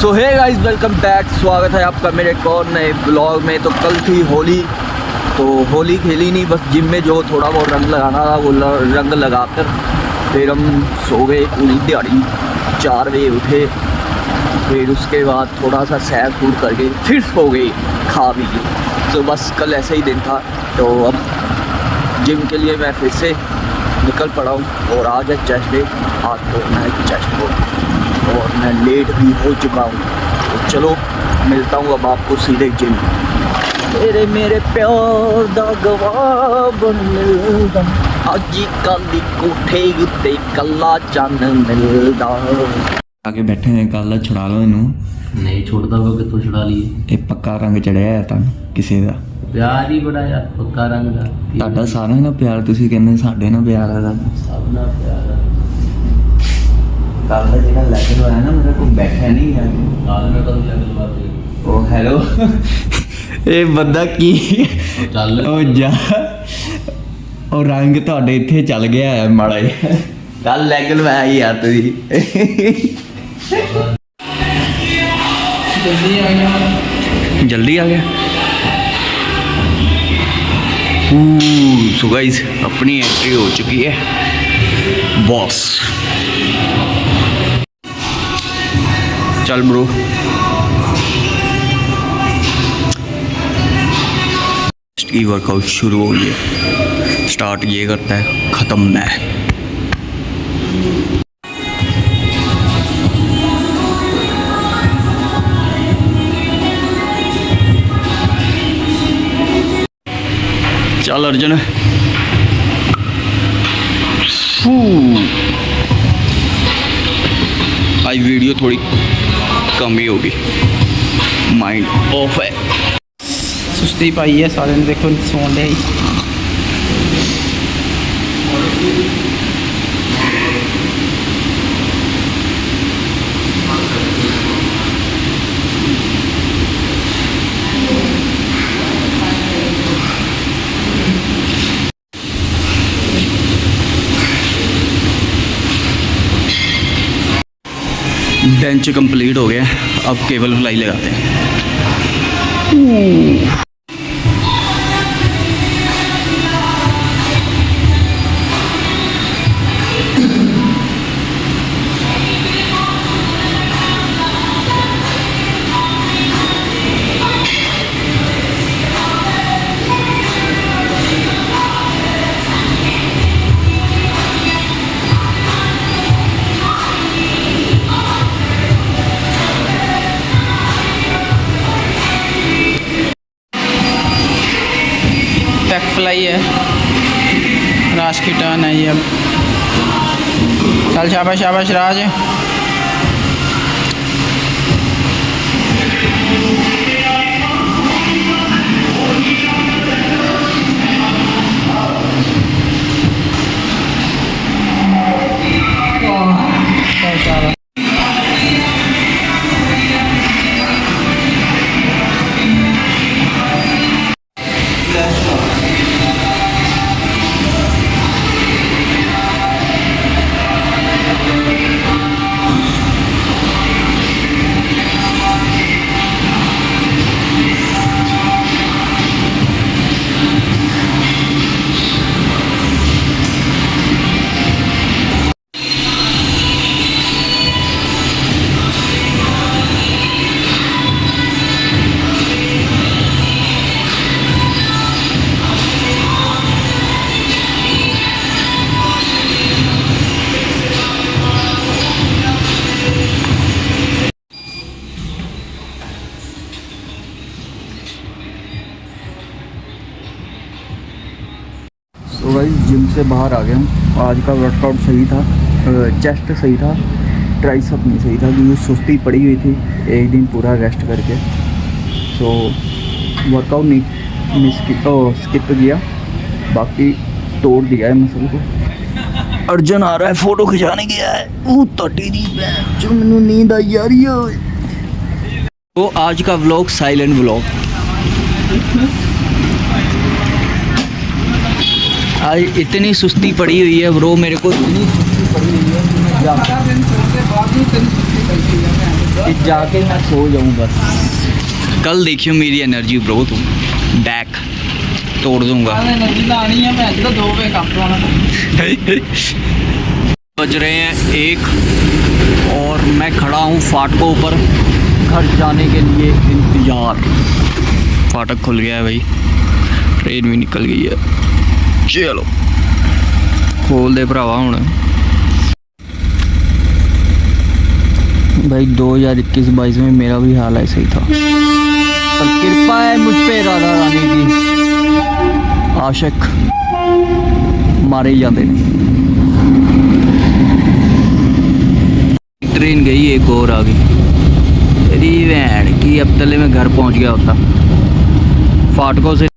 सो hey guys, welcome back. स्वागत है आपका मेरे एक और नए ब्लॉग में। तो कल थी होली, तो होली खेली नहीं, बस जिम में जो थोड़ा बहुत रंग लगाना था वो रंग लगाकर फिर हम सो गए पूरी दिहाड़ी। 4 बजे उठे, फिर उसके बाद थोड़ा सा सैर सूर करके फिर सो गए खा पी के। तो बस कल ऐसा ही दिन था। तो अब जिम के लिए मैं फिर से निकल पड़ा हूँ और आज है चेस्ट डे। आज तो मैं चेस्ट को और मैं लेट भी हो चुका हूँ। तो चलो मिलता हूँ अब आपको सीधे जिम। तेरे मेरे प्यार दा गवाह बन मिलदा, अजी कल कोठे उत्ते कल्ला चन्न मिलदा। आगे बैठे हैं, कल छुड़ा लो इनू। नहीं छोड़ता हुआ कि तू छुड़ा लिए। ये पक्का रंग चढ़िया है तुम किसी का प्यार ही बड़ा यार, पक्का रंग का ਤੁਹਾਡਾ ਸਾਰਿਆਂ ਨਾਲ ਪਿਆਰ, ਤੁਸੀਂ ਕਹਿੰਦੇ ਸਾਡੇ ਨਾਲ ਪਿਆਰ ਆ ਦਾ ਸਭ ਨਾਲ ਪਿਆਰ ਹੈ। ਕੱਲ ਦਾ ਜਿਹੜਾ ਲੈਕਚਰ ਹੋਇਆ ਨਾ, ਮੇਰੇ ਕੋਲ ਬੈਠਿਆ ਨਹੀਂ ਹੈ। ਨਾਲ ਮੈਂ ਕਦੋਂ ਲੈ ਕੇ ਬਾਤ ਉਹ ਹੈਲੋ ਇਹ ਬੰਦਾ ਕੀ ਚੱਲ ਉਹ ਜਾ ਉਹ ਰੰਗ ਤੁਹਾਡੇ ਇੱਥੇ ਚੱਲ ਗਿਆ ਹੈ ਮਾੜਾ ਜਿਹਾ। ਕੱਲ ਲੈਗ ਲਵਾਇਆ ਹੀ ਆ ਤੁਸੀਂ। जल्दी आ गया। सो गाइस, अपनी एंट्री हो चुकी है बॉस। चल ब्रो, की वर्कआउट शुरू हो गई है। स्टार्ट ये करता है, ख़त्म मैं। चल अर्जुन। आज वीडियो थोड़ी कम ही होगी, माइंड ऑफ है। सुस्ती पाई है सारे ने, देखो सोन दे बेंच कंप्लीट हो गया, अब केबल फ्लाई लगाते हैं। बैक फ्लाई है, राज की टर्न है ये अब। चल शाबाश शाबाश राज। तो गाइस, जिम से बाहर आ गया हूँ। आज का वर्कआउट सही था, चेस्ट सही था, ट्राइसेप नहीं सही था क्योंकि सुस्ती पड़ी हुई थी एक दिन पूरा रेस्ट करके। तो वर्कआउट नहीं स्किप किया, बाकी तोड़ दिया है मसल को। अर्जुन आ रहा है, फोटो खिंचाने गया है। वो तटी दी जो मैनू नींद आई जा रही है। तो आज का व्लॉग साइलेंट व्लॉग। आज इतनी सुस्ती पड़ी हुई है ब्रो, मेरे को इतनी सुस्ती पड़ी हुई है कि मैं कि जाके मैं सो जाऊँ बस। कल देखियो मेरी एनर्जी ब्रो, तुम बैक तोड़ दूंगा। बज रहे हैं 1 और मैं खड़ा हूँ फाटकों पर, घर जाने के लिए इंतज़ार। फाटक खुल गया है भाई, ट्रेन भी निकल गई है। चलो खोल दे भरावा हुण भाई। 2021-22 में मेरा भी हाल ऐसा ही था, पर कृपा है मुझ पे राधा रानी की। आशिक मारे ही जाते हैं। ट्रेन गई, एक और आ गई। तेरी भैन की, अब तले में घर पहुंच गया होता फाटकों से।